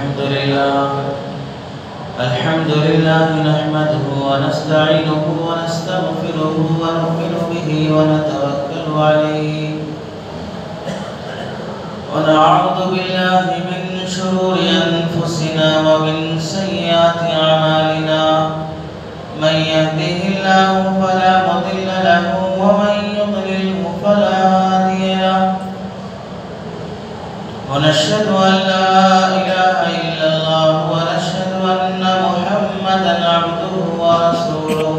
الحمد لله نحمده ونستعينه ونستغفره ونؤمن به ونتوكل عليه ونعوذ بالله من شرور أنفسنا ومن سيئات أعمالنا من يهده الله فلا مضل له ومن يضلله فلا هادي له ونشهد أن لا إله إلا الله ونشهد أن محمدا عبده ورسوله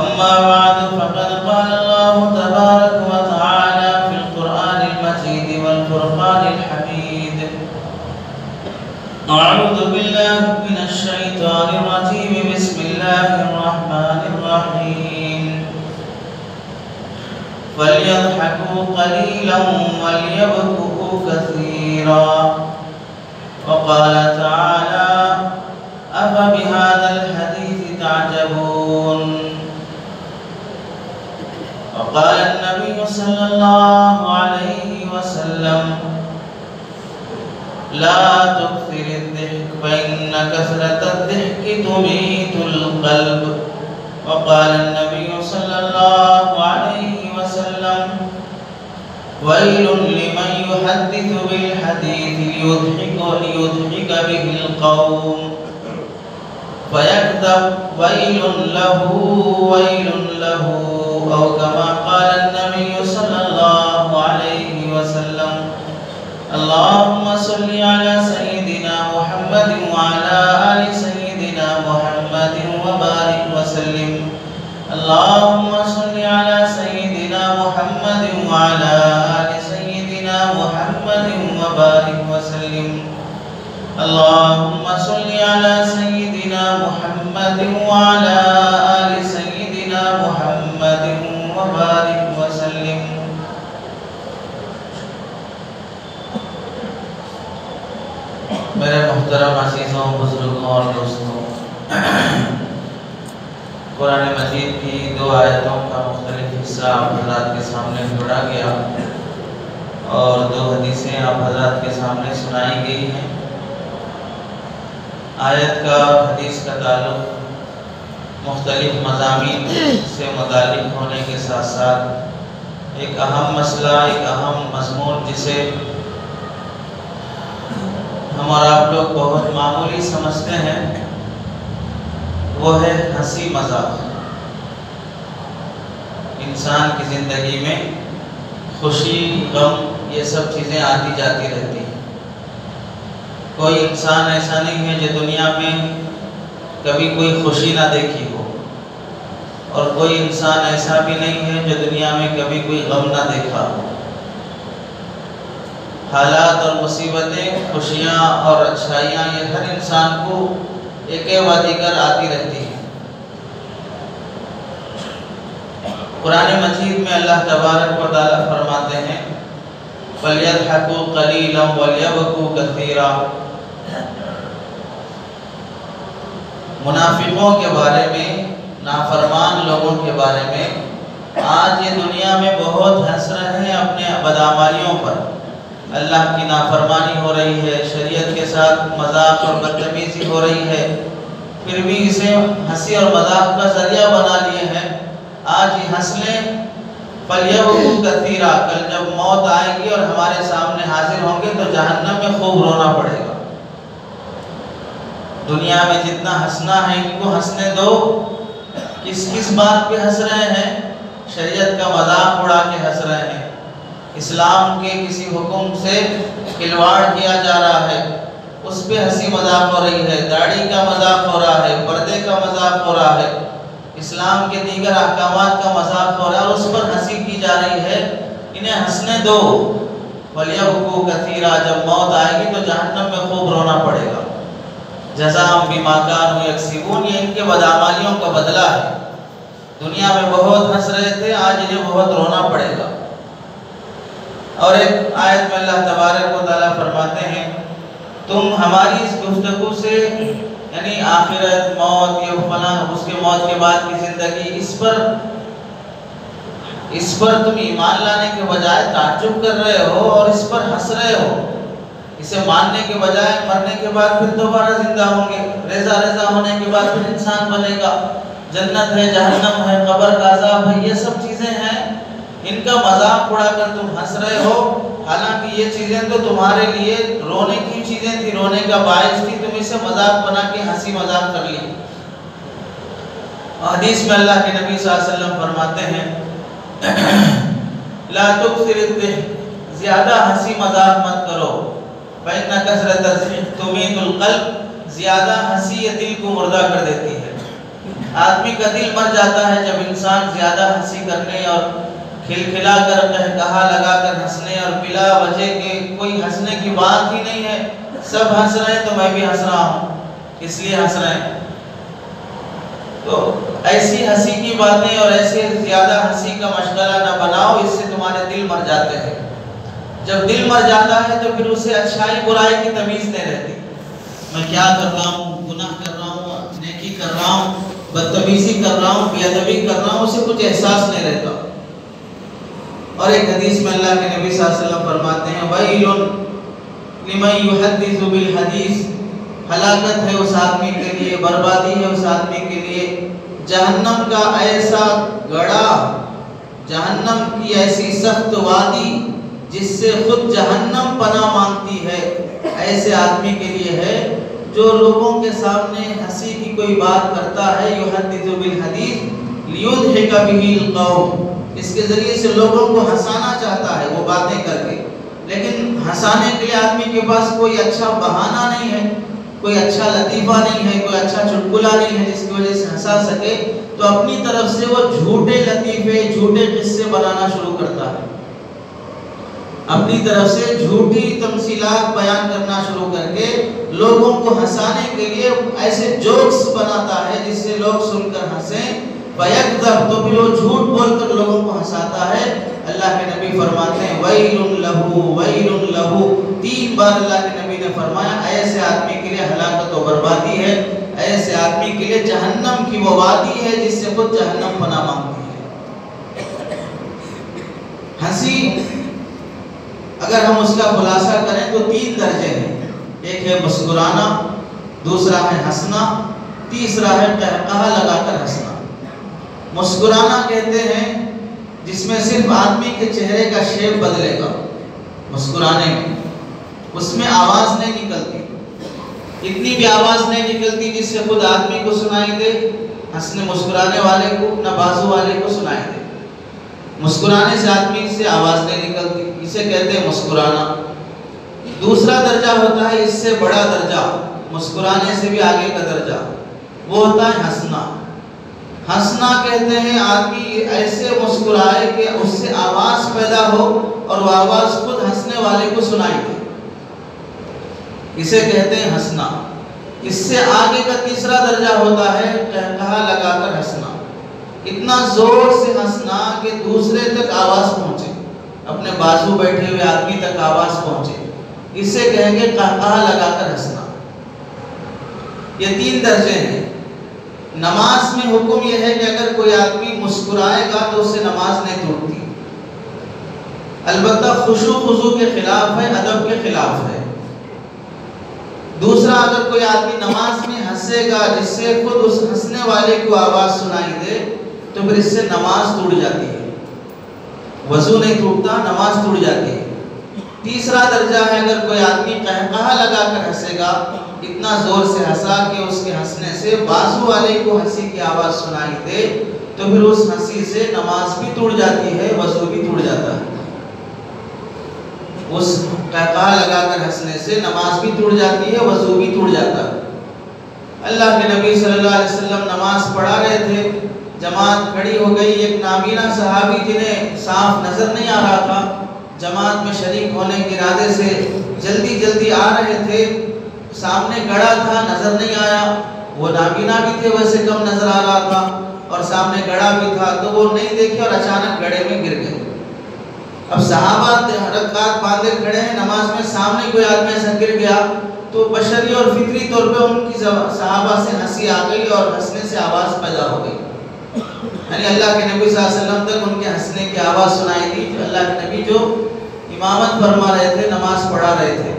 أما بعد فقد قال الله تبارك وتعالى في القرآن المجيد والفرقان الحميد أعوذ بالله من الشيطان الرجيم بسم الله الرحمن الرحيم فليضحكوا قليلا وليبكوا كثيرا وقال تعالى أفبهذا الحديث تعجبون وقال النبي صلى الله عليه وسلم لا تكثر الضحك فإن كثرة الضحك تميت القلب وقال النبي صلى الله عليه وسلم ويل لمن يحدث بالحديث ليضحك به القوم فيكذب ويل له أو كما قال النبي صلى الله عليه وسلم اللهم صل على سيدنا محمد وعلى آل سيدنا محمد وبارك وسلم اللهم صل على سيدنا محمد وعلى آل سيدنا محمد وبارك وسلم اللهم صل على سيدنا محمد وعلى آل سيدنا محمد وبارك وسلم میرے محترم عزیزوں بزرگوں اور دوستوں، قرآن مجید کی 2 آیتوں کا مختلف حصہ آپ حضرات کے سامنے جوڑا گیا اور 2 حدیثیں آپ حضرات کے سامنے سنائی گئی ہیں۔ آیت کا حدیث کا تعلق مختلف مضامین سے متعلق ہونے کے ساتھ ساتھ ایک اہم مسئلہ، ایک اہم مضمون جسے ہم اور آپ لوگ بہت معمولی سمجھتے ہیں، وہ ہے ہنسی مذاق۔ انسان کی زندگی میں خوشی، غم، یہ سب چیزیں آتی جاتی رہتی ہیں۔ کوئی انسان ایسا نہیں ہے جو دنیا میں کبھی کوئی خوشی نہ دیکھی ہو، اور کوئی انسان ایسا بھی نہیں ہے جو دنیا میں کبھی کوئی غم نہ دیکھا ہو۔ حالات اور مصیبتیں، خوشیاں اور اچھائیاں، یہ ہر انسان کو ایک و دیگر آتی رہتی ہیں۔ قرآن مجید میں اللہ تبارک و تعالی فرماتے ہیں فَلْيَضْحَكُوا قَلِيلًا وَلْيَبْكُوا كَثِيرًا۔ منافقوں کے بارے میں، نافرمان لوگوں کے بارے میں آج یہ دنیا میں بہت ہنس رہے ہیں اپنے بدعمالیوں پر۔ اللہ کی نافرمانی ہو رہی ہے، شریعت کے ساتھ مذاق اور بدتمیزی ہو رہی ہے، پھر بھی اسے ہنسی اور مذاق کا ذریعہ بنا لیے ہیں۔ آج یہ ہنس لیں، فَلْيَبْكُوا كَثِيرًا، کل جب موت آئے گی اور ہمارے سامنے حاضر ہوں گے تو جہنم میں خوب رونا پڑے گا۔ دنیا میں جتنا ہنسنا ہے ان کو ہنسنے دو۔ کس بات پہ ہنس رہے ہیں؟ شریعت کا مذاق اڑا کے ہنس رہے ہیں، اسلام کے کسی حکم سے کھلواڑ کیا جا رہا ہے، اس پہ ہنسی مذاق ہو رہی ہے، داڑھی کا مذاق ہو رہا ہے، پردے کا مذاق ہو رہا ہے، اسلام کے دیگر احکامات کا مذاق ہو رہا ہے اور اس پر ہنسی کی جا رہی ہے۔ انہیں ہنسنے دو۔ وَلْيَبْكُوا كَثِيرًا، جب موت آئے گی تو جہنم میں خوب رونا پڑے گا۔ جزاء بما كانوا يكسبون، یہ ان کے بدعمالیوں کا بدلہ ہے۔ دنیا میں بہت ہنس رہے تھے، آج انہیں بہت رونا پڑے گا۔ اور ایک آیت میں اللہ تبارک و تعالیٰ فرماتے ہیں تم ہماری اس گفتگو سے، یعنی آخرت، موت، یہ فنا، اس کے موت کے بعد کی زندگی، اس پر تم ایمان لانے کے بجائے تعجب کر رہے ہو اور اس پر ہنس رہے ہو۔ اسے ماننے کے بجائے مرنے کے بعد پھر دوبارہ زندہ ہوں گے، ریزہ ہونے کے بعد پھر انسان بنے گا، جنت ہے، جہنم ہے، قبر کا عذاب ہے، یہ سب چیزیں ہیں، ان کا مذاق اڑا کر تم ہنس رہے ہو، حالانکہ یہ چیزیں تو تمہارے لیے رونے کی چیزیں تھی، رونے کا باعث تھی، تم اسے مذاق بنا کے ہنسی مذاق کر لی۔ حدیث میں اللہ کے نبی صلی اللہ علیہ وسلم فرماتے ہیں لا تکثر الضحک، زیادہ ہنسی مذاق مت کرو، فإن کثرۃ الضحک تمیت القلب، زیادہ ہنسی یہ دل کو مردہ کر دیتی ہے۔ آدمی کا دل مر جاتا ہے جب انسان زیادہ ہنسی کرنے اور کھلکھلا کر قہقہا لگا کر ہنسنے اور بلا وجہ کے کوئی ہنسنے کی بات ہی نہیں ہے، سب ہنس رہے ہیں تو میں بھی ہنس رہا ہوں، اس لیے ہنس رہے ہیں۔ تو ایسی ہنسی کی باتیں اور ایسے زیادہ ہنسی کا مشغلہ نہ بناؤ، اس سے تمہارے دل مر جاتے ہیں۔ جب دل مر جاتا ہے تو پھر اسے اچھائی برائی کی تمیز نہیں رہتی، میں کیا کر رہا ہوں، گناہ کر رہا ہوں، نیکی کر رہا ہوں، بدتمیزی کر رہا ہوں، بے ادبی کر رہا ہوں، اسے کچھ احساس نہیں رہتا۔ اور ایک حدیث میں اللہ کے نبی صلی اللہ علیہ وسلم فرماتے ہیں وَيْلٌ لِمَنْ يُحَدِّثُ بِالْحَدِيثِ، ہلاکت ہے اس آدمی کے لیے، بربادی ہے اس آدمی کے لیے، جہنم کا ایسا گڑھا، جہنم کی ایسی سخت وادی جس سے خود جہنم پناہ مانگتی ہے، ایسے آدمی کے لیے ہے جو لوگوں کے سامنے ہنسی کی کوئی بات کرتا ہے، یحدث بالحدیث لیضحک بہ القوم، اس کے ذریعے سے لوگوں کو ہنسانا چاہتا ہے وہ باتیں کر کے، لیکن ہنسانے کے لیے آدمی کے پاس کوئی اچھا بہانہ نہیں ہے، کوئی اچھا لطیفہ نہیں ہے، کوئی اچھا چٹکلا نہیں ہے جس کی وجہ سے ہنسا سکے، تو اپنی طرف سے وہ جھوٹے لطیفے، جھوٹے قصے بنانا شروع کرتا ہے، اپنی طرف سے جھوٹی تمثیلات بیان کرنا شروع کر کے لوگوں کو ہنسانے کے لیے ایسے جوکس بناتا ہے جس سے لوگ سن کر ہنسیں، فَيَكْذَبْ، تو پھر وہ جھوٹ بول کر لوگوں کو ہنساتا ہے۔ اللہ کے نبی فرماتے ہیں وَيْلٌ لَهُ وَيْلٌ لَهُ، 3 بار اللہ کے نبی نے فرمایا ایسے آدمی کے لیے ہلاکت و بربادی ہے، ایسے آدمی کے لیے جہنم کی وہ وادی ہے جس سے خود جہنم پناہ مانگتی ہے۔ ہنسی اگر ہم اس کا خلاصہ کریں تو 3 درجے ہیں، ایک ہے مسکرانا، دوسرا ہے ہنسنا، تیسرا ہے قہقہا لگا کر ہنسنا۔ مسکرانا کہتے ہیں جس میں صرف آدمی کے چہرے کا شیپ بدلے گا، مسکرانے میں اس میں آواز نہیں نکلتی، اتنی بھی آواز نہیں نکلتی جس سے خود آدمی کو سنائی دے، ہنسنے مسکرانے والے کو نہ بازو والے کو سنائی دے، مسکرانے سے آدمی سے آواز نہیں نکلتی، اسے کہتے ہیں مسکرانا۔ دوسرا درجہ ہوتا ہے اس سے بڑا درجہ، مسکرانے سے بھی آگے کا درجہ، وہ ہوتا ہے ہنسنا۔ ہنسنا کہتے ہیں آدمی ایسے مسکرائے کہ اس سے آواز پیدا ہو اور وہ آواز خود ہنسنے والے کو سنائی دے، اسے کہتے ہیں ہنسنا۔ اس سے آگے کا تیسرا درجہ ہوتا ہے قہقہا لگا کر ہنسنا، اتنا زور سے ہنسنا کہ دوسرے تک آواز پہنچے، اپنے بازو بیٹھے ہوئے آدمی تک آواز پہنچے، اسے کہیں گے قہقہا لگا کر ہنسنا۔ یہ 3 درجے ہیں۔ نماز میں حکم یہ ہے کہ اگر کوئی آدمی مسکرائے گا تو اس سے نماز نہیں ٹوٹتی، البتہ خشوع خضوع کے خلاف ہے، ادب کے خلاف ہے۔ دوسرا، اگر کوئی آدمی نماز میں ہنسے گا جس سے خود اس ہنسنے والے کو آواز سنائی دے تو پھر اس سے نماز ٹوٹ جاتی ہے، وضو نہیں ٹوٹتا، نماز ٹوٹ جاتی ہے۔ تیسرا درجہ ہے اگر کوئی آدمی قہقہا لگا کر ہنسے گا، اتنا زور سے ہنسا کہ اس کے ہنسنے سے بازو والے کو ہنسی کی آواز سنائی دے تو پھر اس ہنسی سے نماز بھی ٹوٹ جاتی ہے، وضو بھی ٹوٹ جاتا ہے۔ اس قہقہا لگا کر ہنسنے سے نماز بھی ٹوٹ جاتی ہے، وضو بھی ٹوٹ جاتا ہے۔ اللہ کے نبی صلی اللہ علیہ وسلم نماز پڑھا رہے تھے، جماعت کھڑی ہو گئی، ایک نابینا صحابی جنہیں صاف نظر نہیں آ رہا تھا، جماعت میں شریک ہونے کے ارادے سے جلدی جلدی آ رہے تھے، سامنے گڑھا تھا، نظر نہیں آیا، وہ نابینا بھی تھے، ویسے کم نظر آ رہا تھا، اور سامنے گڑھا بھی تھا، تو وہ نہیں دیکھے اور اچانک گڑھے میں گر گئے۔ اب صحابہ رکعت باندھے کھڑے ہیں نماز میں، سامنے کوئی آدمی ایسا گر گیا تو بشری اور فطری طور پہ ان کی صحابہ سے ہنسی آ گئی اور ہنسنے سے آواز پیدا ہو گئی، یعنی اللہ کے نبی صلی اللہ علیہ وسلم تک ان کے ہنسنے کی آواز سنائی دی۔ اللہ کے نبی جو امامت فرما رہے تھے، نماز پڑھا رہے تھے،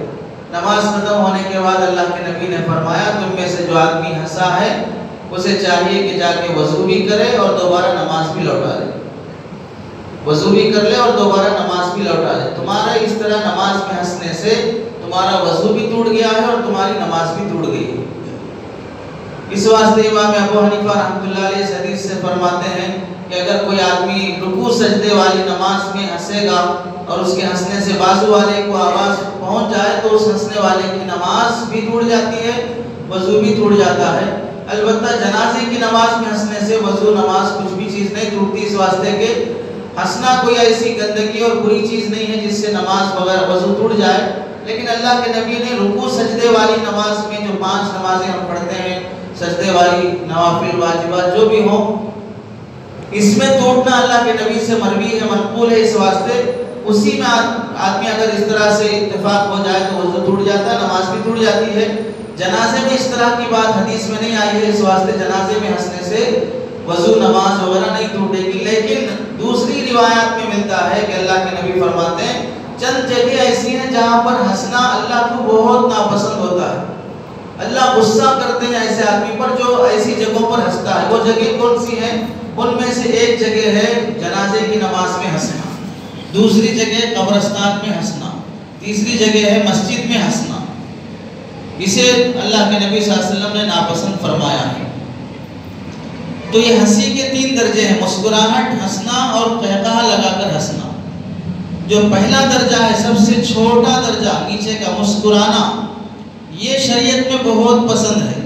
نماز ختم ہونے کے بعد اللہ کے نبی نے فرمایا تم میں سے جو آدمی ہنسا ہے اسے چاہیے کہ جا کے وضو بھی کرے اور دوبارہ نماز بھی لوٹا لے، وضو بھی کر لے اور دوبارہ نماز بھی لوٹا لے۔ تمہارا اس طرح نماز میں ہنسنے سے تمہارا وضو بھی ٹوٹ گیا ہے اور تمہاری نماز بھی ٹوٹ گئی ہے۔ اس واسطے امام ابو حنیفہ رحمۃ اللہ علیہ اس حدیث سے فرماتے ہیں کہ اگر کوئی آدمی رکوع سجدے والی نماز میں ہنسے گا اور اس کے ہنسنے سے بازو والے کو آواز پہنچ جائے تو اس ہنسنے والے کی نماز بھی ٹوٹ جاتی ہے، وضو بھی ٹوٹ جاتا ہے۔ البتہ جنازے کی نماز میں ہنسنے سے وضو نماز کچھ بھی چیز نہیں ٹوٹتی، اس واسطے کہ ہنسنا کوئی ایسی گندگی اور بری چیز نہیں ہے جس سے نماز بغیر وضو ٹوٹ جائے۔ لیکن اللہ کے نبی نے رکوع سجدے والی نماز میں جو 5 نمازیں ہم پڑھتے ہیں، سجدے والی نوافل واجبات جو بھی ہوں، اس میں ٹوٹنا اللہ کے نبی سے مروی ہے، منقول ہے، اس واسطے اسی میں آدمی اگر اس طرح سے اتفاق ہو جائے تو وضو ٹوٹ جاتا ہے، نماز بھی ٹوٹ جاتی ہے۔ جنازے میں اس طرح کی بات حدیث میں نہیں آئی ہے، اس واسطے جنازے میں ہنسنے سے وضو نماز وغیرہ نہیں ٹوٹے گی۔ لیکن دوسری روایات میں ملتا ہے کہ اللہ کے نبی فرماتے ہیں چند جگہ ایسی ہیں جہاں پر ہنسنا اللہ کو بہت ناپسند ہوتا ہے، اللہ غصہ کرتے ہیں ایسے آدمی پر جو ایسی جگہوں پر ہنستا ہے۔ وہ جگہ کون سی ہیں؟ ان میں سے ایک جگہ ہے جنازے کی نماز میں ہنسنا، دوسری جگہ قبرستان میں ہنسنا، تیسری جگہ ہے مسجد میں ہنسنا۔ اسے اللہ کے نبی صلی اللہ علیہ وسلم نے ناپسند فرمایا ہے۔ تو یہ ہنسی کے 3 درجے ہیں، مسکراہٹ، ہنسنا اور قہقہہ لگا کر ہنسنا۔ جو پہلا درجہ ہے، سب سے چھوٹا درجہ نیچے کا مسکرانا، یہ شریعت میں بہت پسند ہے۔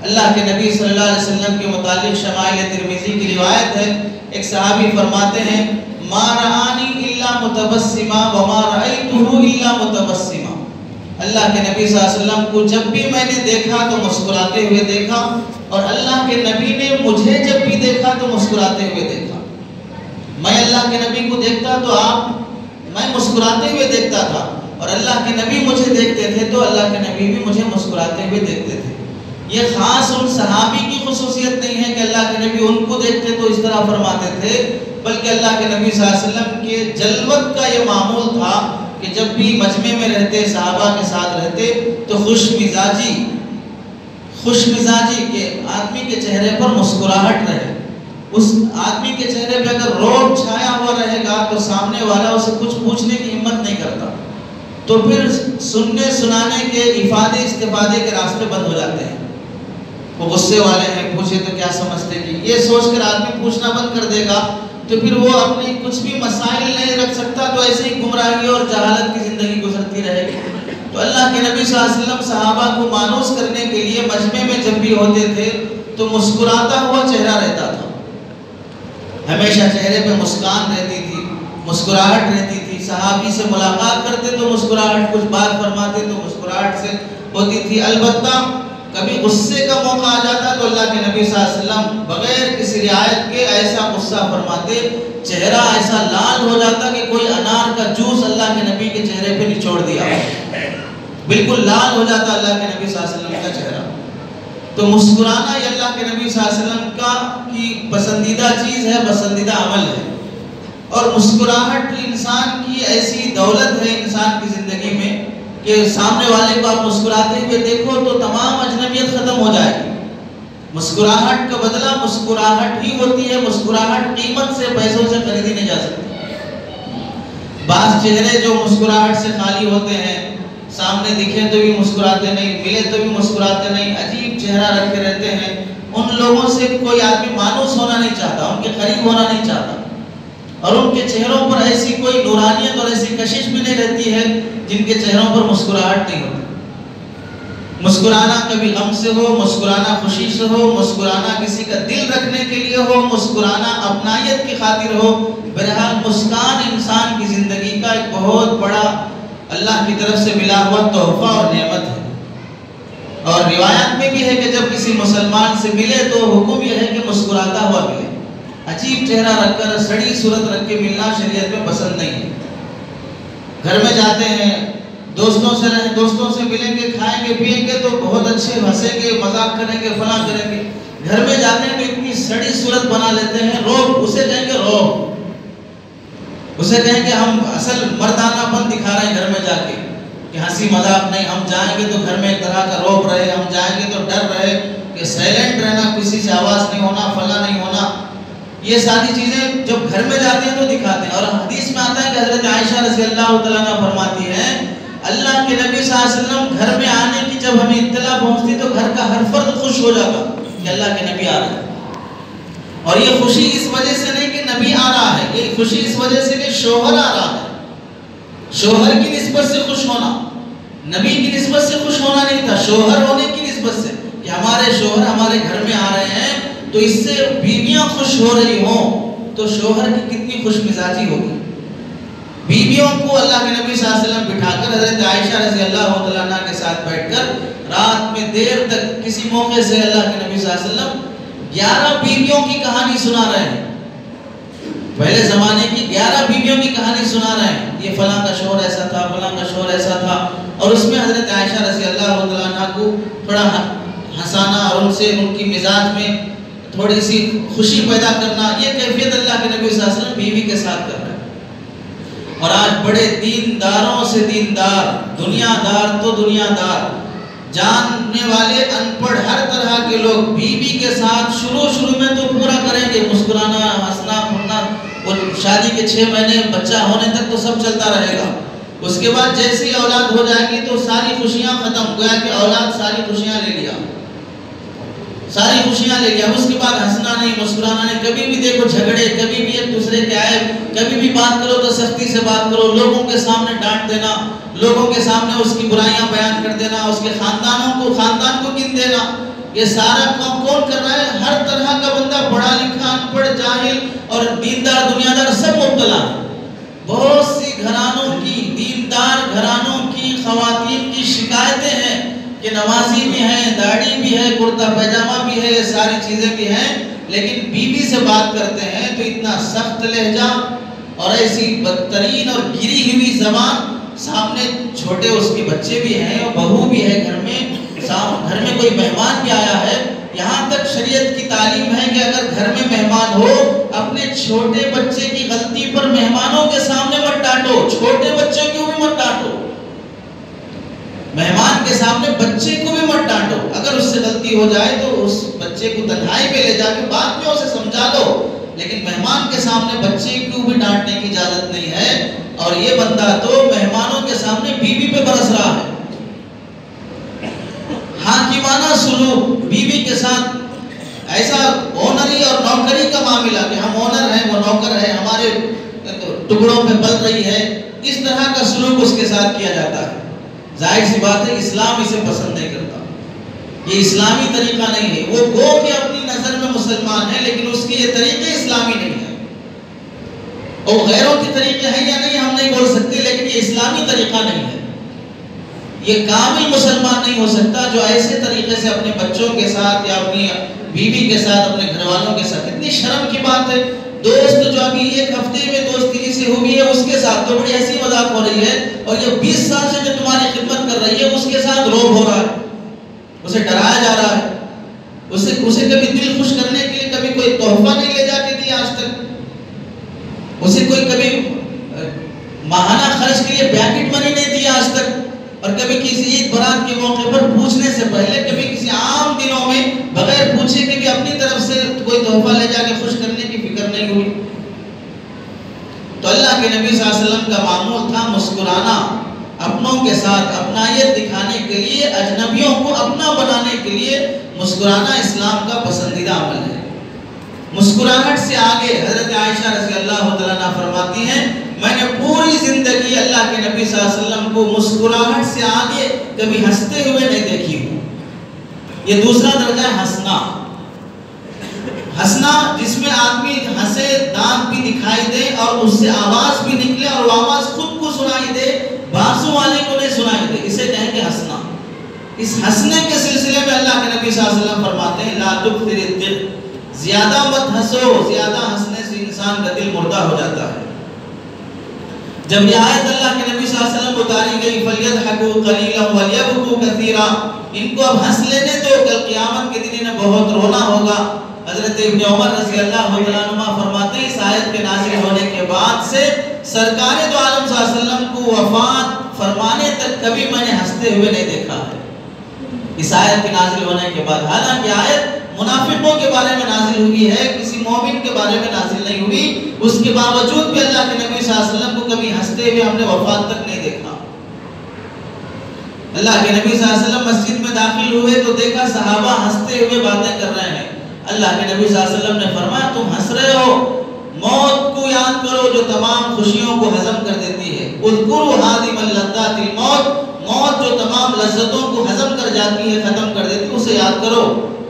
اللہ کے نبی صلی اللہ علیہ وسلم کے متعلق شمائل ترمذی کی روایت ہے، ایک صحابی فرماتے ہیں ما رآنی الا متبسما وما رأیتہ الا متبسما۔ اللہ کے نبی صلی اللہ علیہ وسلم کو جب بھی میں نے دیکھا تو مسکراتے ہوئے دیکھا، اور اللہ کے نبی نے مجھے جب بھی دیکھا تو مسکراتے ہوئے دیکھا۔ میں اللہ کے نبی کو دیکھتا تو میں مسکراتے ہوئے دیکھتا تھا، اور اللہ کے نبی مجھے دیکھتے تھے تو اللہ کے نبی بھی مجھے مسکراتے ہوئے دیکھتے تھے۔ یہ خاص ان صحابی کی خصوصیت نہیں ہے کہ اللہ کے نبی ان کو دیکھتے تو اس طرح فرماتے تھے، بلکہ اللہ کے نبی صلی اللہ علیہ وسلم کے جلوت کا یہ معمول تھا کہ جب بھی مجمع میں رہتے، صحابہ کے ساتھ رہتے، تو خوش مزاجی کہ آدمی کے چہرے پر مسکراہٹ رہے۔ اس آدمی کے چہرے پہ اگر روب چھایا ہوا رہے گا تو سامنے والا اسے کچھ پوچھنے کی ہمت نہیں کرتا، تو پھر سننے سنانے کے افادے استفادے کے راستے بند ہو جاتے ہیں۔ وہ غصے والے ہیں، پوچھے تو کیا سمجھتے کہ یہ سوچ کر آدمی پوچھنا بند کر دے گا تو پھر وہ اپنی کچھ بھی مسائل نہیں رکھ سکتا، تو ایسے ہی گمراہی اور جہالت کی زندگی گزرتی رہے گی۔ تو اللہ کے نبی صلی اللہ علیہ وسلم صحابہ کو مانوس کرنے کے لیے مجمع میں جب بھی ہوتے تھے تو مسکراتا ہوا چہرہ رہتا تھا، ہمیشہ چہرے پہ مسکان رہتی تھی، مسکراہٹ رہتی تھی۔ صحابی سے ملاقات کرتے تو مسکراہٹ، کچھ بات فرماتے تو مسکراہٹ سے ہوتی تھی۔ البتہ کبھی غصے کا موقع آ جاتا تو اللہ کے نبی صلی اللہ علیہ وسلم بغیر کسی رعایت کے ایسا غصہ فرماتے، چہرہ ایسا لال ہو جاتا کہ کوئی انار کا جوس اللہ کے نبی کے چہرے پہ نچوڑ دیا، بالکل لال ہو جاتا اللہ کے نبی صلی اللہ علیہ وسلم کا چہرہ۔ تو مسکرانا یہ اللہ کے نبی صلی اللہ علیہ وسلم کی پسندیدہ چیز ہے، پسندیدہ عمل ہے۔ اور مسکراہٹ انسان کی ایسی دولت ہے انسان کی زندگی میں کہ سامنے والے کو آپ مسکراتے ہوئے دیکھو تو تمام اجنبیت ختم ہو جائے گی۔ مسکراہٹ کا بدلہ مسکراہٹ ہی ہوتی ہے، مسکراہٹ قیمت سے، پیسوں سے خریدی نہیں جا سکتی۔ بعض چہرے جو مسکراہٹ سے خالی ہوتے ہیں، سامنے دکھے تو بھی مسکراتے نہیں، ملے تو بھی مسکراتے نہیں، عجیب چہرہ رکھے رہتے ہیں، ان لوگوں سے کوئی آدمی مانوس ہونا نہیں چاہتا، ان کے قریب ہونا نہیں چاہتا، اور ان کے چہروں پر ایسی کوئی نورانیت اور ایسی کشش بھی نہیں رہتی ہے جن کے چہروں پر مسکراہٹ نہیں ہوتی۔ مسکرانا کبھی غم سے ہو، مسکرانا خوشی سے ہو، مسکرانا کسی کا دل رکھنے کے لیے ہو، مسکرانا اپنائیت کی خاطر ہو، بہرحال مسکان انسان کی زندگی کا ایک بہت بڑا اللہ کی طرف سے ملا ہوا تحفہ اور نعمت ہے۔ اور روایات میں بھی ہے کہ جب کسی مسلمان سے ملے تو حکم یہ ہے کہ مسکراتا ہوا ملے۔ عجیب چہرہ رکھ کر، سڑی صورت رکھ کے ملنا شریعت میں پسند نہیں ہے۔ گھر میں جاتے ہیں، دوستوں سے رہیں، دوستوں سے ملیں گے، کھائیں گے، پیئیں گے تو بہت اچھے ہنسیں گے، مذاق کریں گے، فلاں کریں گے۔ گھر میں جاتے ہیں تو اتنی سڑی صورت بنا لیتے ہیں، روب، اسے کہیں گے روب، اسے کہیں کہ ہم اصل مردانہ پن دکھا رہے ہیں گھر میں جا کے، کہ ہنسی مذاق نہیں، ہم جائیں گے تو گھر میں ایک طرح کا روب رہے، ہم جائیں گے تو ڈر رہے کہ سائلنٹ رہنا، کسی سے آواز نہیں ہونا، فلاں نہیں ہونا. یہ ساری چیزیں جب گھر میں جاتے ہیں تو دکھاتے ہیں. اور حدیث میں آتا ہے کہ حضرت عائشہ رضی اللہ تعالیٰ عنہ فرماتی ہیں اللہ کے نبی صلی اللہ علیہ وسلم گھر میں آنے کی جب ہمیں اطلاع پہنچتی تو گھر کا ہر فرد خوش ہو جاتا کہ اللہ کے نبی آ رہے ہیں. اور یہ خوشی اس وجہ سے نہیں کہ نبی آ رہا ہے، یہ خوشی اس وجہ سے کہ شوہر آ رہا ہے. شوہر کی نسبت سے خوش ہونا، نبی کی نسبت سے خوش ہونا نہیں تھا، شوہر ہونے کی نسبت سے کہ ہمارے شوہر ہمارے گھر میں آ رہے ہیں. تو اس سے بیویاں خوش ہو رہی ہوں تو شوہر کی کتنی خوش مزاجی ہوگی. بیویوں کو اللہ کے نبی صلی اللہ علیہ وسلم بٹھا کر حضرت عائشہ رضی اللہ تعالیٰ عنہ کے ساتھ بیٹھ کر رات میں دیر تک کسی موقع سے اللہ کے نبی صلی اللہ علیہ وسلم 11 بیویوں کی کہانی سنا رہے ہیں. پہلے زمانے کی 11 بیویوں کی کہانی سنا رہے ہیں، یہ فلاں کا شوہر ایسا تھا، فلاں کا شوہر ایسا تھا. اور اس میں حضرت عائشہ رضی اللہ تعالیٰ عنہ کو تھوڑا ہنسانا اور ان سے ان کی مزاج میں تھوڑی سی خوشی پیدا کرنا، یہ کیفیت اللہ کے نبی صلی اللہ علیہ وسلم بیوی کے ساتھ کر رہے ہیں. اور آج بڑے دینداروں سے دیندار، دنیا دار تو دنیا دار، جاننے والے ان پڑھ ہر طرح کے لوگ بیوی کے ساتھ شروع میں تو پورا کریں گے، مسکرانا، ہنسنا کھلنا، اور شادی کے 6 مہینے بچہ ہونے تک تو سب چلتا رہے گا. اس کے بعد جیسی اولاد ہو جائے گی تو ساری خوشیاں ختم، گویا کہ اولاد ساری خوشیاں لے لیا، ساری خوشیاں لے لیا. اس کے بعد ہنسنا نہیں، مسکرانا نہیں. کبھی بھی دیکھو جھگڑے، کبھی بھی ایک دوسرے کے عیب، کبھی بھی بات کرو تو سختی سے بات کرو، لوگوں کے سامنے ڈانٹ دینا، لوگوں کے سامنے اس کی برائیاں بیان کر دینا، اس کے خاندان کو گن دینا. یہ سارا کام کون کر رہا ہے؟ ہر طرح کا بندہ، پڑھا لکھا، ان پڑھ، جاہل اور دیندار، دنیا دار، سب مبتلا. بہت سی گھرانوں کی، دیندار گھرانوں کی خواتین کی شکایتیں ہیں کہ نمازی بھی ہیں، داڑھی بھی ہے، کرتا پیجامہ بھی ہے، یہ ساری چیزیں بھی ہیں، لیکن بیوی سے بات کرتے ہیں تو اتنا سخت لہجہ اور ایسی بدترین اور گری ہوئی زبان. سامنے چھوٹے اس کے بچے بھی ہیں اور بہو بھی ہے گھر میں کوئی مہمان بھی آیا ہے. یہاں تک شریعت کی تعلیم ہے کہ اگر گھر میں مہمان ہو، اپنے چھوٹے بچے کی غلطی پر مہمانوں کے سامنے مت ڈانٹو، چھوٹے بچے کو بھی مت ڈانٹو، مہمان کے سامنے بچے کو بھی مت ڈانٹو. اگر اس سے غلطی ہو جائے تو اس بچے کو تنہائی میں لے جا کے بعد میں اسے سمجھا دو، لیکن مہمان کے سامنے بچے کو بھی ڈانٹنے کی اجازت نہیں ہے. اور یہ بندہ تو مہمانوں کے سامنے بیوی پہ برس رہا ہے. حاکمانہ سلوک بیوی کے ساتھ، ایسا اونری اور نوکری کا معاملہ کہ ہم اونر ہیں، وہ نوکر ہے، ہمارے ٹکڑوں پہ پل رہی ہے، اس طرح کا سلوک اس کے ساتھ کیا جاتا ہے. ظاہر سی بات ہے اسلام اسے پسند نہیں کرتا، یہ اسلامی طریقہ نہیں ہے. وہ گو کہ اپنی نظر میں مسلمان ہے، لیکن اس کے یہ طریقے اسلامی نہیں ہے. اور غیروں کے طریقے ہیں یا نہیں ہم نہیں بول سکتے، لیکن یہ اسلامی طریقہ نہیں ہے. یہ کامل مسلمان نہیں ہو سکتا جو ایسے طریقے سے اپنے بچوں کے ساتھ یا اپنی بیوی کے ساتھ، اپنے گھر والوں کے ساتھ. اتنی شرم کی بات ہے، دوست جو ابھی 1 ہفتے میں دوستی سے ہوئی ہے اس کے ساتھ تو بڑی ہنسی مذاق ہو رہی ہے، اور یہ 20 سال سے جو تمہاری خدمت کر رہی ہے اس کے ساتھ روب ہو رہا ہے، اسے ڈرایا جا رہا ہے، اسے کبھی دل خوش کرنے کے لیے کبھی کوئی تحفہ نہیں لے جا کے دیا آج تک، اسے کوئی کبھی ماہانہ خرچ کے لیے پیکٹ منی نہیں دیا آج تک، اور کبھی کسی عید برات کے موقع پر پوچھنے سے پہلے، کبھی کسی عام دنوں میں بغیر پوچھے کہ بھی اپنی طرف سے کوئی تحفہ لے جا کے خوش کرنے کی فکر نہیں ہوئی. تو اللہ کے نبی صلی اللہ علیہ وسلم کا معمول تھا مسکرانا، اپنوں کے ساتھ اپنائیت دکھانے کے لیے، اجنبیوں کو اپنا بنانے کے لیے مسکرانا اسلام کا پسندیدہ عمل ہے. مسکراہٹ سے آگے حضرت عائشہ رضی اللہ تعالیٰ عنہ فرماتی ہیں میں نے پوری زندگی اللہ کے نبی صلی اللہ علیہ وسلم کو مسکراہٹ سے آگے کبھی ہنستے ہوئے نہیں دیکھی ہوں. یہ دوسرا درجہ ہے ہنسنا. ہنسنا جس میں آدمی ہنسے، دانت بھی دکھائی دے اور اس سے آواز بھی نکلے اور وہ آواز خود کو سنائی دے، بازو والے کو نہیں سنائی دے، اسے کہیں گے ہنسنا. اس ہنسنے کے سلسلے میں اللہ کے نبی صلی اللہ علیہ وسلم فرماتے ہیں لا تکثر الضحک، زیادہ مت ہنسو، زیادہ ہنسنے سے انسان کا دل مردہ ہو جاتا ہے. جب یہ آیت اللہ کے نبی صلی اللہ علیہ وسلم اتاری گئی فَلْيَضْحَكُوا قَلِيلًا وَلْيَبْكُوا كَثِيرًا، ان کو اب ہنس لینے دو، کل قیامت کے دن انہیں بہت رونا ہوگا. حضرت ابن عمر رضی اللہ عنہ فرماتے ہیں اس آیت کے نازل ہونے کے بعد سے سرکار دو عالم صلی اللہ علیہ وسلم کو وفات فرمانے تک کبھی میں نے ہنستے ہوئے نہیں دیکھا ہے اس آیت کے نازل ہونے کے بعد. حالانکہ آیت منافقوں کے بارے میں نازل ہوئی ہے، کسی مومن کے بارے میں نازل نہیں ہوئی، اس کے باوجود بھی اللہ کے نبی صلی اللہ علیہ وسلم کو کبھی ہنستے ہوئے ہم نے وفات تک نہیں دیکھا. اللہ کے نبی صلی اللہ علیہ وسلم مسجد میں داخل ہوئے تو دیکھا صحابہ ہنستے ہوئے باتیں کر رہے ہیں. اللہ کے نبی صلی اللہ علیہ وسلم نے فرمایا تم ہنس رہے ہو، موت کو یاد کرو جو تمام خوشیوں کو ہضم کر دیتی ہے. اذکروا ہادم اللذات الموت، موت جو تمام لذتوں کو ہضم کر جاتی ہے، ختم کر دیتی ہے، اسے یاد کرو.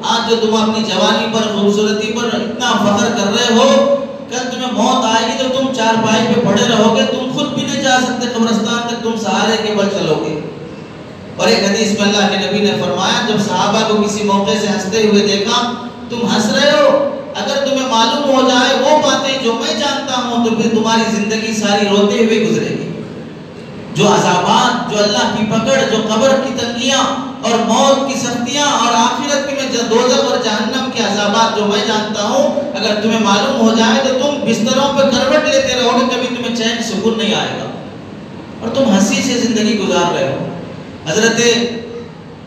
آج جو تم اپنی جوانی پر، خوبصورتی پر اتنا فخر کر رہے ہو، کل تمہیں موت آئے گی تو تم چارپائی پہ پڑے رہو گے، تم خود بھی نہیں جا سکتے قبرستان تک، تم سہارے کے بل چلو گے. اور ایک حدیث میں اللہ کے نبی نے فرمایا جب صحابہ کو کسی موقع سے ہنستے ہوئے دیکھا، تم ہنس رہے ہو، اگر تمہیں معلوم ہو جائے وہ باتیں جو میں جانتا ہوں تو پھر تمہاری زندگی ساری روتے ہوئے گزرے گی. جو عذابات، جو اللہ کی پکڑ، جو قبر کی تنگیاں اور موت کی سختیاں اور آخرت کے میں دوزخ اور جہنم کے عذابات جو میں جانتا ہوں، اگر تمہیں معلوم ہو جائے تو تم بستروں پہ کروٹ لیتے رہو گے، کبھی تمہیں چین سکون نہیں آئے گا اور تم ہنسی سے زندگی گزار رہے ہو. حضرت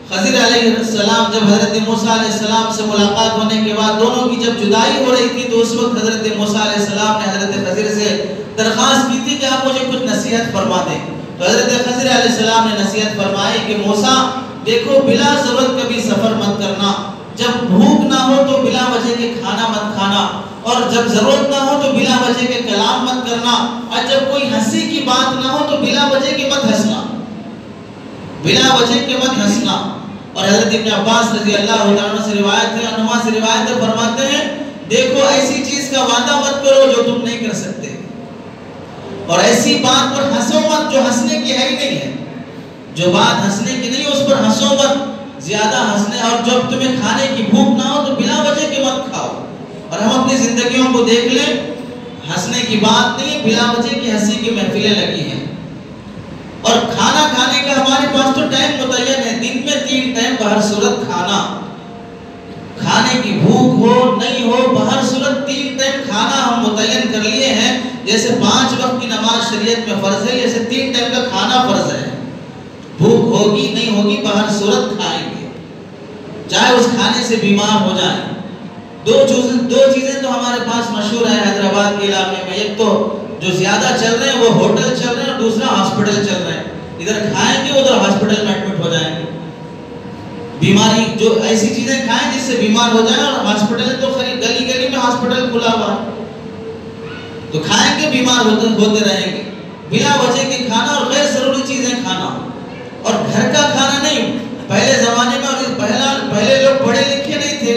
خضر علیہ السلام جب حضرت موسیٰ علیہ السلام سے ملاقات ہونے کے بعد دونوں کی جب جدائی ہو رہی تھی تو اس وقت حضرت موسیٰ علیہ السلام نے حضرت خضر سے درخواست کی تھی کہ آپ مجھے کچھ نصیحت فرما دیں. تو حضرت خضر علیہ السلام نے نصیحت فرمائی کہ موسیٰ دیکھو بلا ضرورت کبھی سفر مت کرنا، جب بھوک نہ ہو تو بلا وجہ کے کھانا مت کھانا، اور جب ضرورت نہ ہو تو بلا وجہ کے کلام مت کرنا، اور جب کوئی ہنسی کی بات نہ ہو تو بلا وجہ کے مت ہنسنا، بلا وجہ کے مت ہنسنا. اور حضرت ابن عباس رضی اللہ عنہ سے روایت ہے، عنہما سے روایت ہے، فرماتے ہیں دیکھو ایسی چیز کا وعدہ مت کرو جو تم نہیں کر سکتے، اور ایسی بات پر ہنسو مت جو ہنسنے کی ہے ہی نہیں ہے. جو بات ہنسنے کی نہیں اس پر ہنسو مت، زیادہ ہنسنے، اور جب تمہیں کھانے کی بھوک نہ ہو تو بلا وجہ کے مت کھاؤ. اور ہم اپنی زندگیوں کو دیکھ لیں، ہنسنے کی بات نہیں، بلا وجہ کی ہنسی کی محفلیں لگی ہیں. اور کھانا کھانے کا ہمارے پاس تو ٹائم متعین ہے، دن میں 3 ٹائم بہر صورت کھانا، کھانے کی بھوک ہو نہیں ہو بہر صورت 3 ٹائم کھانا ہم متعین کر لیے ہیں. جیسے 5 وقت کی نماز شریعت میں فرض ہے، جیسے 3 ٹائم کا کھانا فرض ہے. بھوک ہوگی نہیں ہوگی بہر صورت کھائیں گے، چاہے اس کھانے سے بیمار ہو جائیں. دو چیزیں تو ہمارے پاس مشہور ہیں حیدرآباد کے علاقے میں، ایک تو جو زیادہ چل رہے ہیں وہ ہوٹل چل رہے ہیں، اور دوسرا ہاسپٹل چل رہے ہیں. ادھر کھائیں گے ادھر ہاسپٹل میں ایڈمٹ ہو جائیں گے. بیماری جو ایسی چیزیں کھائیں جس سے بیمار ہو جائیں، اور ہاسپٹل تو گلی گلی میں ہاسپٹل کھلا ہوا ہے، تو کھائیں گے بیمار ہوتے رہیں گے. بلا وجہ کے کھانا اور غیر ضروری چیزیں کھانا، اور گھر کا کھانا نہیں. پہلے زمانے میں اور پہلے لوگ پڑھے لکھے نہیں تھے،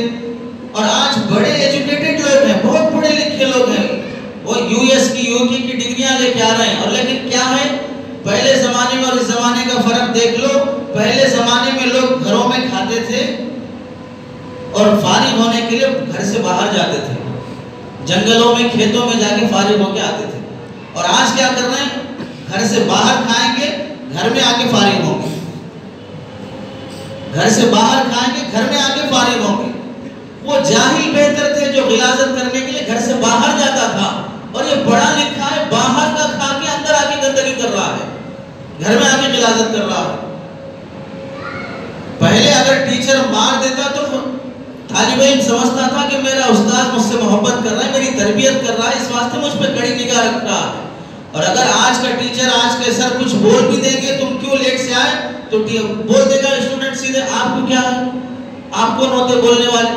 اور آج بڑے ایجوکیٹڈ لوگ ہیں، بہت پڑھے لکھے لوگ ہیں، وہ US کی UK کی ڈگریاں لے کے آ رہے ہیں. اور لیکن کیا ہے، پہلے زمانے میں اور اس زمانے کا فرق دیکھ لو. پہلے زمانے میں لوگ گھروں میں کھاتے تھے اور فارغ ہونے کے لیے گھر سے باہر جاتے تھے، جنگلوں میں کھیتوں میں جا کے فارغ ہو کے آتے تھے. اور آج کیا کر رہے ہیں، گھر سے باہر کھائیں گے گھر میں آ کے فارغ ہوں گے، گھر سے باہر کھائیں گے گھر میں آ کے فارغ ہوں گے. وہ جاہل بہتر تھے جو غلاظت کرنے کے لیے گھر سے باہر جاتا تھا، اور یہ پڑھا لکھا ہے باہر کا کھا کے اندر آ کے گندگی کر رہا ہے، گھر میں آ کے غلاظت کر رہا ہے. پہلے اگر ٹیچر مار دیتا تو طالب علم سمجھتا تھا کہ میرا استاد مجھ سے محبت کر رہا ہے، میری تربیت کر رہا ہے، اس واسطے مجھ پہ کڑی نگاہ رکھ رہا ہے. اور اگر آج کا ٹیچر، آج کے سر کچھ بول بھی دیں گے تم کیوں لیٹ سے آئے، تو بول دے گا اسٹوڈنٹ سیدھے آپ کو کیا ہے، آپ کون ہوتے بولنے والے.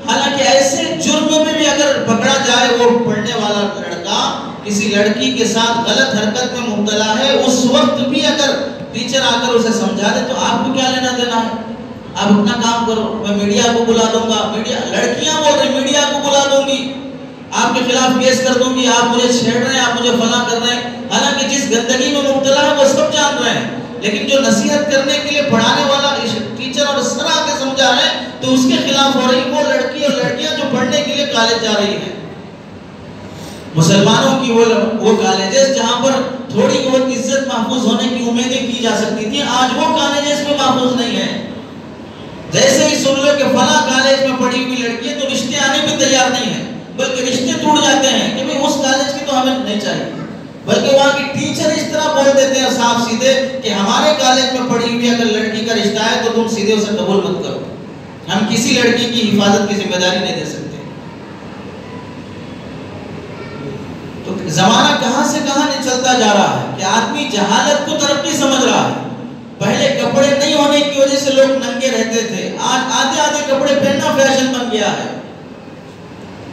حالانکہ ایسے جرم میں بھی اگر پکڑا جائے وہ پڑھنے والا لڑکا کسی لڑکی کے ساتھ غلط حرکت میں مبتلا ہے، اس وقت بھی اگر ٹیچر آ کر اسے سمجھا دے تو آپ کو کیا لینا دینا ہے، آپ اپنا کام کرو، میں میڈیا کو بلا دوں گا. میڈیا لڑکیاں بول رہی میڈیا کو بلا دوں گی، آپ کے خلاف کیس کر دوں گی، آپ مجھے چھیڑ رہے ہیں، آپ مجھے فلاں کر رہے ہیں. حالانکہ جس گندگی میں مبتلا ہے وہ سب جان رہے ہیں، لیکن جو نصیحت کرنے کے لیے پڑھانے والا ٹیچر اور سر آ کے سمجھا رہے ہیں تو اس کے خلاف ہو رہی وہ لڑکی اور لڑکیاں جو پڑھنے کے لیے کالج جا رہی ہیں. مسلمانوں کی وہ کالجز جہاں پر تھوڑی بہت عزت محفوظ ہونے کی امیدیں کی جا سکتی تھی، آج وہ کالجز میں محفوظ نہیں ہیں. جیسے ہی سن لو کہ فلاں کالج میں پڑھی ہوئی لڑکی ہے تو رشتے آنے بھی تیار نہیں ہیں، بلکہ رشتے ٹوٹ جاتے ہیں کہ اس کالج کی تو ہمیں نہیں چاہیے. بلکہ وہاں کی ٹیچر اس طرح بول دیتے ہیں صاف سیدھے کہ ہمارے کالج میں پڑھی ہوئی اگر لڑکی کا رشتہ ہے تو تم سیدھے اسے قبول مت کرو، ہم کسی لڑکی کی حفاظت کی ذمہ داری نہیں دے سکتے۔ تو زمانہ کہاں سے کہاں نہیں چلتا جا رہا ہے کہ آدمی جہالت کو ترقی سمجھ رہا ہے۔ پہلے کپڑے نہیں ہونے کی وجہ سے لوگ ننگے رہتے تھے، آج آدھے آدھے کپڑے پہننا فیشن بن گیا ہے۔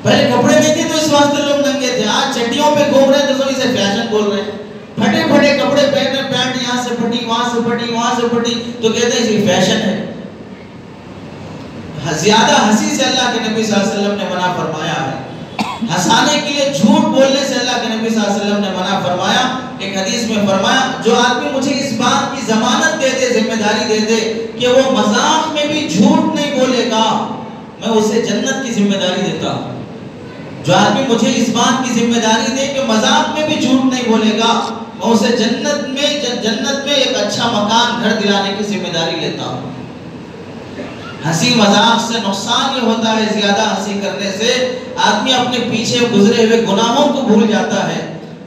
پہلے کپڑے نہیں تھے تو اس واسطے لوگ ننگے تھے، آج چٹیوں پہ گھوم رہے ہیں تو سب اسے فیشن بول رہے ہیں۔ پھٹے پھٹے کپڑے پہن رہے، پینٹ یہاں سے پھٹی وہاں سے پھٹی وہاں سے پھٹی تو کہتے ہیں یہ فیشن ہے۔ زیادہ ہنسی سے اللہ کے نبی صلی اللہ علیہ وسلم نے منع فرمایا ہے، ہنسانے کے لیے جھوٹ بولنے سے اللہ کے نبی صلی اللہ علیہ وسلم نے منع فرمایا۔ ایک حدیث میں فرمایا جو آدمی مجھے اس بات کی ضمانت دے دے، ذمہ داری دے دے کہ وہ مذاق میں بھی جھوٹ نہیں بولے گا، میں اسے جنت کی ذمہ داری دیتا ہوں۔ جو آدمی مجھے اس بات کی ذمہ داری دے کہ مذاق میں بھی جھوٹ نہیں بولے گا، میں اسے جنت میں ایک اچھا مکان گھر دلانے کی ذمہ داری لیتا ہوں۔ ہنسی مذاق سے نقصان یہ ہوتا ہے، زیادہ ہنسی کرنے سے آدمی اپنے پیچھے گزرے ہوئے گناہوں کو بھول جاتا ہے،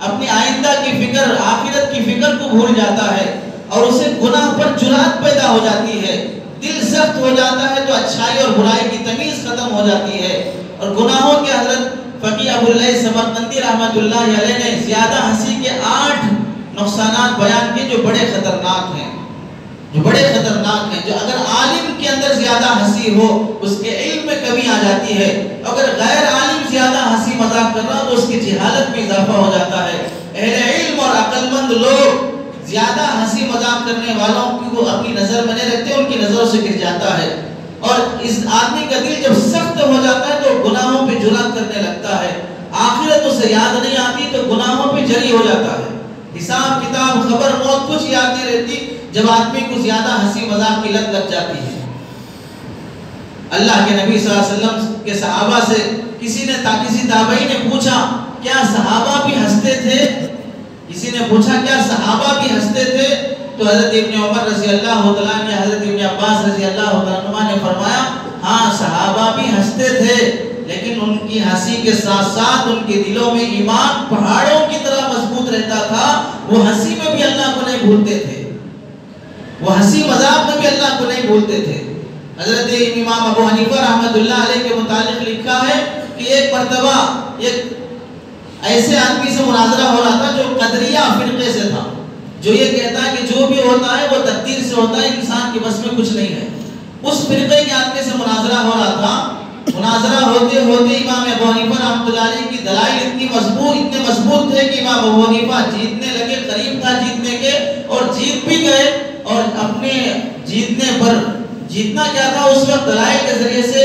اپنی آئندہ کی فکر، آخرت کی فکر کو بھول جاتا ہے، اور اسے گناہ پر جرأت پیدا ہو جاتی ہے، دل سخت ہو جاتا ہے تو اچھائی اور برائی کی تمیز ختم ہو جاتی ہے۔ اور گناہوں کے حضرت فقیہ ابو اللَّیث سمرقندی رحمۃ اللہ علیہ نے زیادہ ہنسی کے 8 نقصانات بیان کیے جو بڑے خطرناک ہیں، جو اگر عالم کے اندر زیادہ ہنسی ہو اس کے علم میں کمی آ جاتی ہے، اگر غیر عالم زیادہ ہنسی مذاق کر رہا تو اس کی جہالت میں اضافہ ہو جاتا ہے۔ اہل علم اور عقل مند لوگ زیادہ ہنسی مذاق کرنے والوں کی وہ اپنی نظر میں نہیں رکھتے، ان کی نظروں سے گر جاتا ہے، اور اس آدمی کا دل جب سخت ہو جاتا ہے تو گناہوں پہ جرأت کرنے لگتا ہے، آخرت اسے یاد نہیں آتی تو گناہوں پہ جری ہو جاتا ہے، حساب کتاب خبر موت کچھ یاد نہیں رہتی جب آدمی کو زیادہ ہنسی مذاق کی لت لگ جاتی ہے۔ اللہ کے نبی صلی اللہ علیہ وسلم کے صحابہ سے کسی تابعی نے پوچھا کیا صحابہ بھی ہنستے تھے؟ کسی نے پوچھا کیا صحابہ بھی ہنستے تھے؟ تو حضرت ابن عمر رضی اللہ تعالیٰ عنہ، حضرت ابن عباس رضی اللہ تعالیٰ عنہ نے فرمایا ہاں صحابہ بھی ہنستے تھے، لیکن ان کی ہنسی کے ساتھ ساتھ ان کے دلوں میں ایمان پہاڑوں کی طرح مضبوط رہتا تھا، وہ ہنسی میں بھی اللہ کو نہیں بھولتے تھے، وہ ہنسی مذاق میں بھی اللہ کو نہیں بھولتے تھے۔ حضرت امام ابو حنیفہ رحمۃ اللہ علیہ کے متعلق لکھا ہے کہ ایک مرتبہ ایک ایسے آدمی سے مناظرہ ہو رہا تھا جو قدریہ فرقے سے تھا، جو یہ کہتا ہے کہ جو بھی ہوتا ہے وہ تقدیر سے ہوتا ہے، انسان کے بس میں کچھ نہیں ہے۔ اس فرقے کے آدمی سے مناظرہ ہو رہا تھا، مناظرہ ہوتے ہوتے امام ابو حنیفہ رحمۃ اللہ علیہ کی دلائل اتنے مضبوط تھے کہ امام ابو حنیفہ جیتنے لگے، قریب تھا جیتنے کے، اور جیت بھی گئے، اور اپنے جیتنے پر جیتنا کیا تھا اس وقت دلائل کے ذریعے سے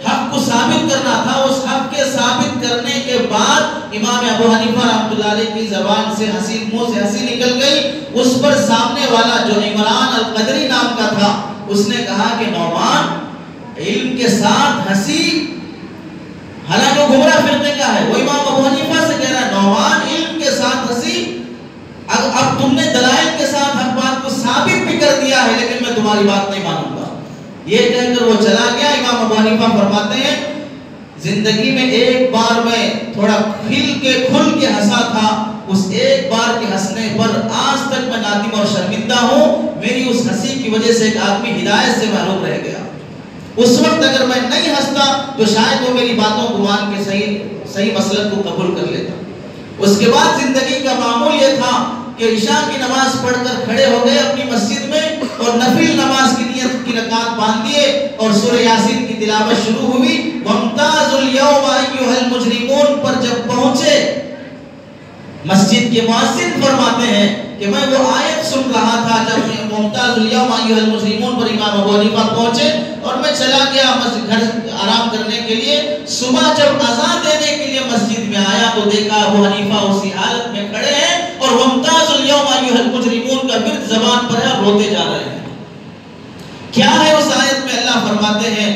حق کو ثابت کرنا تھا۔ اس حق کے ثابت کرنے کے بعد امام ابو حنیفہ رحمۃ اللہ علیہ کی زبان سے منہ سے ہنسی نکل گئی، اس پر سامنے والا جو عمران القدری نام کا تھا اس نے کہا کہ نعمان علم کے ساتھ ہنسی، حالانکہ وہ گمراہ فرقے کا ہے، وہ امام ابو حنیفہ سے کہہ رہا ہے نعمان علم کے ساتھ ہنسی، اب تم نے دلائل کے ساتھ حق بات کو ثابت بھی کر دیا ہے لیکن میں تمہاری بات نہیں مانوں گا، یہ کہہ کر وہ چلا گیا۔ امام ابو حنیفہ فرماتے ہیں زندگی میں ایک بار میں تھوڑا کھل کے ہنسا تھا، اس ایک بار کے ہنسنے پر آج تک میں نادم اور شرمندہ ہوں، میری اس ہنسی کی وجہ سے ایک آدمی ہدایت سے محروم رہ گیا۔ اس وقت اگر میں نہیں ہنستا تو شاید وہ میری باتوں کو مان کے صحیح مسلک کو قبول کر لیتا۔ اس کے بعد زندگی کا معمول یہ تھا کہ عشاء کی نماز پڑھ کر کھڑے ہو گئے اپنی مسجد میں اور نفل نماز کی نیت کی رکعت باندھ دیے اور سورہ یاسین کی تلاوت شروع ہوئی۔ وَامْتَازُوا الْيَوْمَ أَيُّهَا الْمُجْرِمُونَ پر جب پہنچے مسجد کے مؤذن فرماتے ہیں کہ میں وہ آیت سن رہا تھا جب وَامْتَازُوا الْيَوْمَ أَيُّهَا الْمُجْرِمُونَ پر امام ابو حنیفہ پہنچے اور میں چلا گیا گھر آرام کرنے کے لیے۔ صبح جب اذان دینے کے لیے مسجد میں آیا تو دیکھا ابو حنیفہ اسی حالت میں کھڑے ہیں اور وَامْتَازُوا الْيَوْمَ أَيُّهَا الْمُجْرِمُونَ کا ورد زبان پر ہے اور روتے جا رہے ہیں۔ کیا ہے اس آیت میں؟ اللہ فرماتے ہیں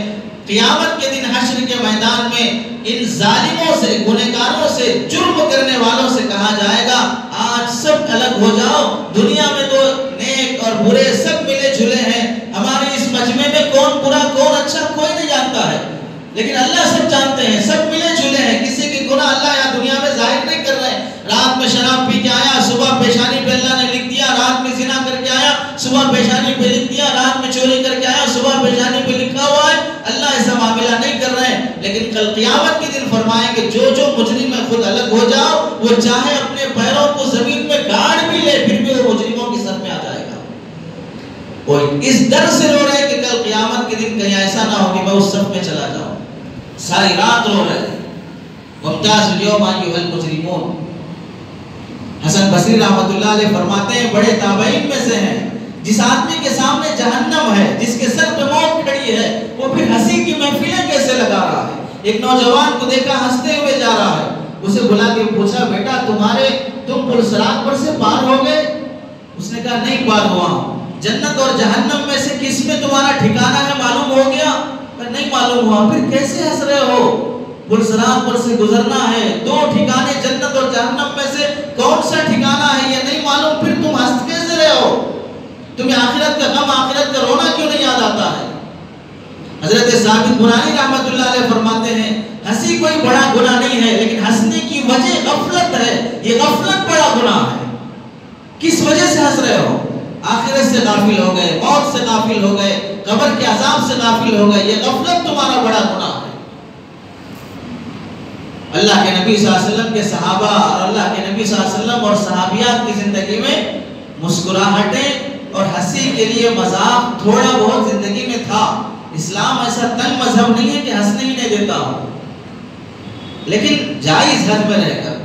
قیامت کے دن حشر کے میدان میں ان ظالموں سے، گنہگاروں سے، جرم کرنے والوں سے کہا جائے گا آج سب الگ ہو جاؤ، دنیا میں تو نیک اور برے سب ملے جھلے ہیں، ہمارے اس مجمع میں کون برا کون اچھا کوئی نہیں جانتا ہے، لیکن اللہ سب جانتے ہیں، سب ملے جھلے ہیں، کسی کی گناہ اللہ یا دنیا میں ظاہر نہیں کر رہے ہیں۔ رات میں شراب پی کے آیا، لیکن کل قیامت کے دن فرمائیں کہ جو جو مجرم ہے خود الگ ہو جاؤ، وہ چاہے اپنے پیروں کو زمین میں گاڑ بھی لے پھر بھی وہ مجرموں کی صف میں آ جائے گا۔ وہ اس ڈر سے رو رہے کہ کل قیامت کے دن کہیں ایسا نہ ہو کہ میں اس صف میں چلا جاؤں، ساری رات رو رہے ہیں۔ وَامْتَازُوا الْيَوْمَ أَيُّهَا الْمُجْرِمُونَ۔ حسن بصری رحمۃ اللہ علیہ فرماتے ہیں بڑے تابعین میں سے ہیں جس آدمی کے سامنے جہنم ہے، جس کے سر پہ موت کھڑی ہے، وہ پھر ہنسی کی محفلیں کیسے لگا رہا ہے؟ ایک نوجوان کو دیکھا ہنستے ہوئے جا رہا ہے، اسے بلا کے پوچھا بیٹا تم پل صراط پر سے پار ہو گئے؟ اس نے کہا نہیں پار ہوا ہوں۔ جنت اور جہنم میں سے کس میں تمہارا ٹھکانہ ہے معلوم ہو گیا؟ نہیں معلوم ہوا۔ پھر کیسے ہنس رہے ہو؟ پل صراط پر سے گزرنا ہے، دو ٹھکانے جنت اور جہنم میں سے کون سا ٹھکانہ ہے یہ نہیں معلوم، پھر تم ہنس کیسے رہے ہو؟ تمہیں آخرت کا غم، آخرت کا رونا کیوں نہیں یاد آتا ہے؟ حضرت ثابت بنانی رحمۃ اللہ علیہ فرماتے ہیں ہنسی کوئی بڑا گناہ نہیں ہے، لیکن ہنسنے کی وجہ غفلت ہے، یہ غفلت بڑا گناہ ہے۔ کس وجہ سے ہنس رہے ہو؟ آخرت سے غافل ہو گئے، موت سے غافل ہو گئے، قبر کے عذاب سے غافل ہو گئے، یہ غفلت تمہارا بڑا گناہ ہے۔ اللہ کے نبی صلی اللہ علیہ وسلم کے صحابہ اور اللہ کے نبی صلی اللہ علیہ وسلم اور صحابیات کی زندگی میں مسکراہٹیں اور ہنسی کے لیے مذاق تھوڑا بہت زندگی میں تھا۔ اسلام ایسا تنگ مذہب نہیں ہے کہ ہنسنے ہی نہیں دیتا ہو، لیکن جائز حد میں رہ کر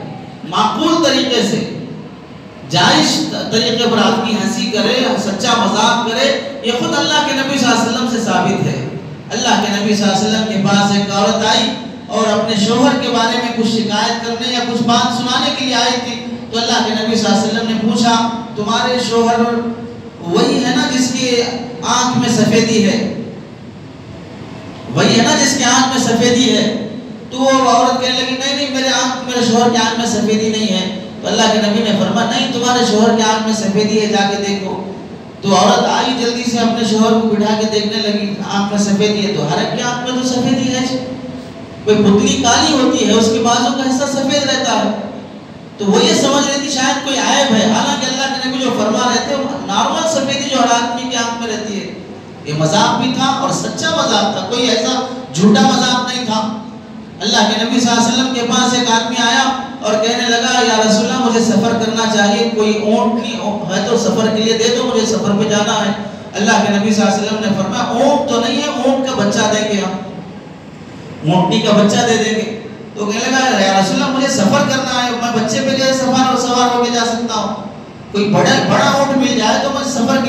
معقول طریقے سے جائز طریقے پر آدمی ہنسی کرے، سچا مذاق کرے، یہ خود اللہ کے نبی صلی اللہ علیہ وسلم سے ثابت ہے۔ اللہ کے نبی صلی اللہ علیہ وسلم کے پاس ایک عورت آئی اور اپنے شوہر کے بارے میں کچھ شکایت کرنے یا کچھ بات سنانے کے لیے آئی تھی، تو اللہ کے نبی صلی اللہ علیہ وسلم نے پوچھا تمہارے شوہر وہی ہے نا جس کی آنکھ میں سفیدی ہے؟ وہی ہے نا جس کی آنکھ میں سفیدی ہے؟ تو وہ عورت کہنے لگی نہیں میرے شوہر کی آنکھ میں سفیدی نہیں ہے۔ تو اللہ کے نبی نے فرمایا نہیں تمہارے شوہر کی آنکھ میں سفیدی ہے، جا کے دیکھو۔ تو عورت آئی جلدی سے اپنے شوہر کو بٹھا کے دیکھنے لگی، آنکھ میں سفیدی ہے، تو ہر ایک کی آنکھ میں تو سفیدی ہے، کوئی پتلی کالی ہوتی ہے اس کے بازوں کا حصہ سفید رہتا ہے، تو وہ یہ سمجھ رہی تھی شاید کوئی عیب ہے، حالانکہ اللہ کے نبی جو فرما رہے تھے نارمل سفیدی جو ہر آدمی کی آنکھ میں رہتی ہے۔ یہ مذاق بھی تھا اور سچا مذاق تھا، کوئی ایسا جھوٹا مذاق نہیں تھا۔ اللہ کے نبی صلی اللہ علیہ وسلم کے پاس ایک آدمی آیا اور کہنے لگا یا رسول اللہ مجھے سفر کرنا چاہیے، کوئی اونٹ کی ہے تو سفر کے لیے دے دو، مجھے سفر پہ جانا ہے۔ اللہ کے نبی صلی اللہ علیہ وسلم نے فرمایا اونٹ تو نہیں ہے، اونٹ کا بچہ دیں گے ہم، اونٹنی کا بچہ دے دیں گے۔ تو کہنے لگا یا رسول اللہ مجھے سفر کرنا ہے، میں بچے پہ کیسے سوار ہو کے جا سکتا ہوں؟ کوئی بڑا اونٹ مل جائے تو میں سفر